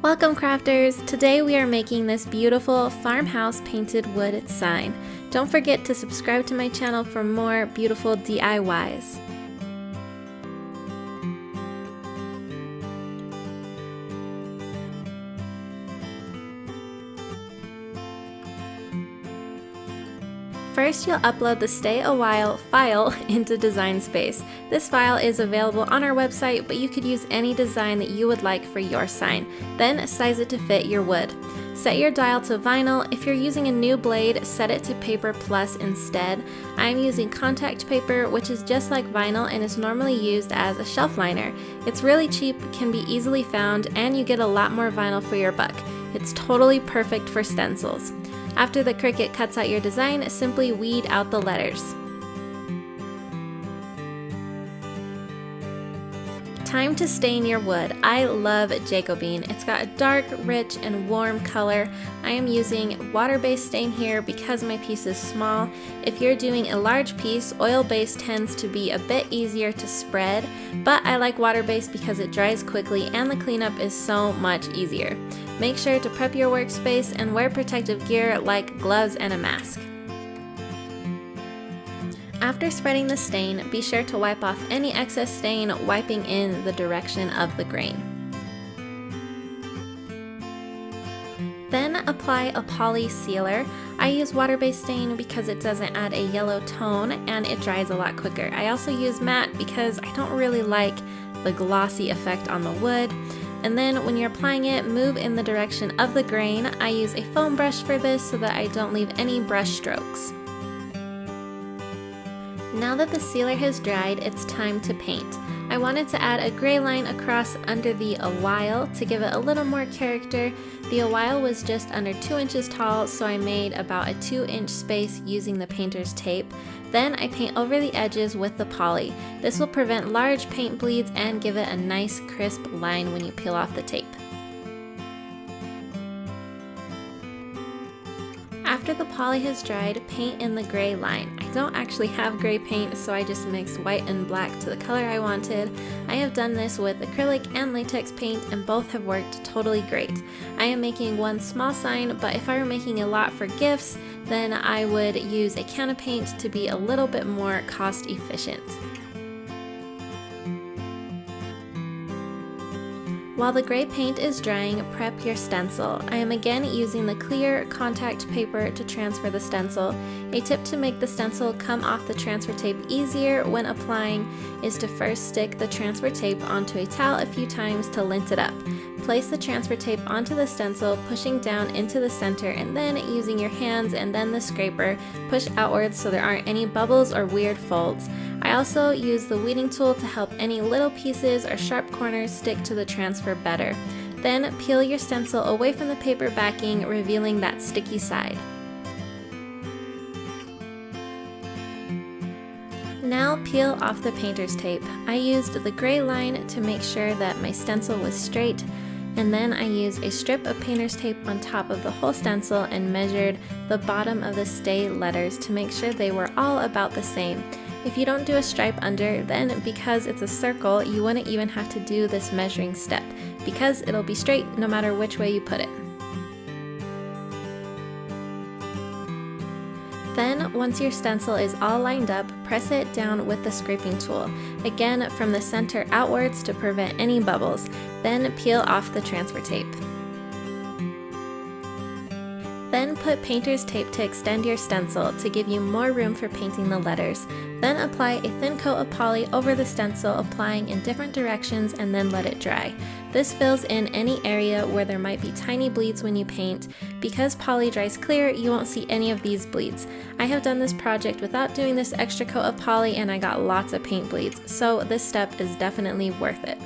Welcome crafters! Today we are making this beautiful farmhouse painted wood sign. Don't forget to subscribe to my channel for more beautiful DIYs. First, you'll upload the Stay a While file into Design Space. This file is available on our website, but you could use any design that you would like for your sign. Then size it to fit your wood. Set your dial to vinyl. If you're using a new blade, set it to Paper Plus instead. I'm using contact paper, which is just like vinyl and is normally used as a shelf liner. It's really cheap, can be easily found, and you get a lot more vinyl for your buck. It's totally perfect for stencils. After the Cricut cuts out your design, simply weed out the letters. Time to stain your wood. I love Jacobine. It's got a dark, rich, and warm color. I am using water-based stain here because my piece is small. If you're doing a large piece, oil-based tends to be a bit easier to spread, but I like water-based because it dries quickly and the cleanup is so much easier. Make sure to prep your workspace and wear protective gear like gloves and a mask. After spreading the stain, be sure to wipe off any excess stain, wiping in the direction of the grain. Then apply a poly sealer. I use water-based stain because it doesn't add a yellow tone and it dries a lot quicker. I also use matte because I don't really like the glossy effect on the wood. And then when you're applying it, move in the direction of the grain. I use a foam brush for this so that I don't leave any brush strokes. Now that the sealer has dried, it's time to paint. I wanted to add a gray line across under the a while to give it a little more character. The a while was just under 2 inches tall, so I made about a 2-inch space using the painter's tape. Then I paint over the edges with the poly. This will prevent large paint bleeds and give it a nice crisp line when you peel off the tape. After the poly has dried, paint in the gray line. I don't actually have gray paint, so I just mixed white and black to the color I wanted. I have done this with acrylic and latex paint and both have worked totally great. I am making one small sign, but if I were making a lot for gifts, then I would use a can of paint to be a little bit more cost efficient. While the gray paint is drying, prep your stencil. I am again using the clear contact paper to transfer the stencil. A tip to make the stencil come off the transfer tape easier when applying is to first stick the transfer tape onto a towel a few times to lint it up. Place the transfer tape onto the stencil, pushing down into the center, and then using your hands and then the scraper, push outwards so there aren't any bubbles or weird folds. I also use the weeding tool to help any little pieces or sharp corners stick to the transfer better. Then peel your stencil away from the paper backing, revealing that sticky side. Now peel off the painter's tape. I used the gray line to make sure that my stencil was straight, and then I used a strip of painter's tape on top of the whole stencil and measured the bottom of the stay letters to make sure they were all about the same. If you don't do a stripe under, then because it's a circle, you wouldn't even have to do this measuring step because it'll be straight no matter which way you put it. Then, once your stencil is all lined up, press it down with the scraping tool, again from the center outwards to prevent any bubbles. Then peel off the transfer tape. Then put painter's tape to extend your stencil to give you more room for painting the letters. Then apply a thin coat of poly over the stencil, applying in different directions, and then let it dry. This fills in any area where there might be tiny bleeds when you paint. Because poly dries clear, you won't see any of these bleeds. I have done this project without doing this extra coat of poly and I got lots of paint bleeds, so this step is definitely worth it.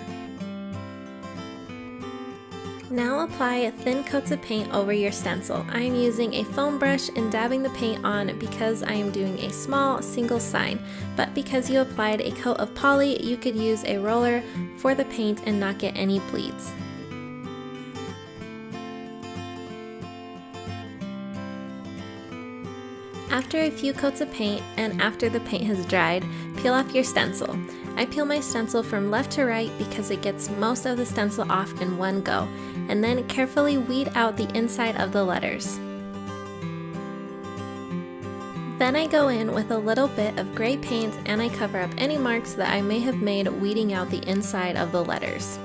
Now apply thin coats of paint over your stencil. I am using a foam brush and dabbing the paint on because I am doing a small single sign, but because you applied a coat of poly, you could use a roller for the paint and not get any bleeds. After a few coats of paint and after the paint has dried, peel off your stencil. I peel my stencil from left to right because it gets most of the stencil off in one go, and then carefully weed out the inside of the letters. Then I go in with a little bit of gray paint and I cover up any marks that I may have made weeding out the inside of the letters.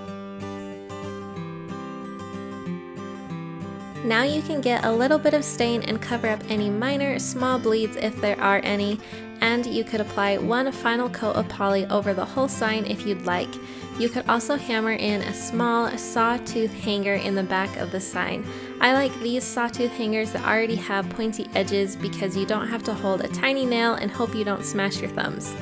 Now you can get a little bit of stain and cover up any minor small bleeds if there are any, and you could apply one final coat of poly over the whole sign if you'd like. You could also hammer in a small sawtooth hanger in the back of the sign. I like these sawtooth hangers that already have pointy edges because you don't have to hold a tiny nail and hope you don't smash your thumbs.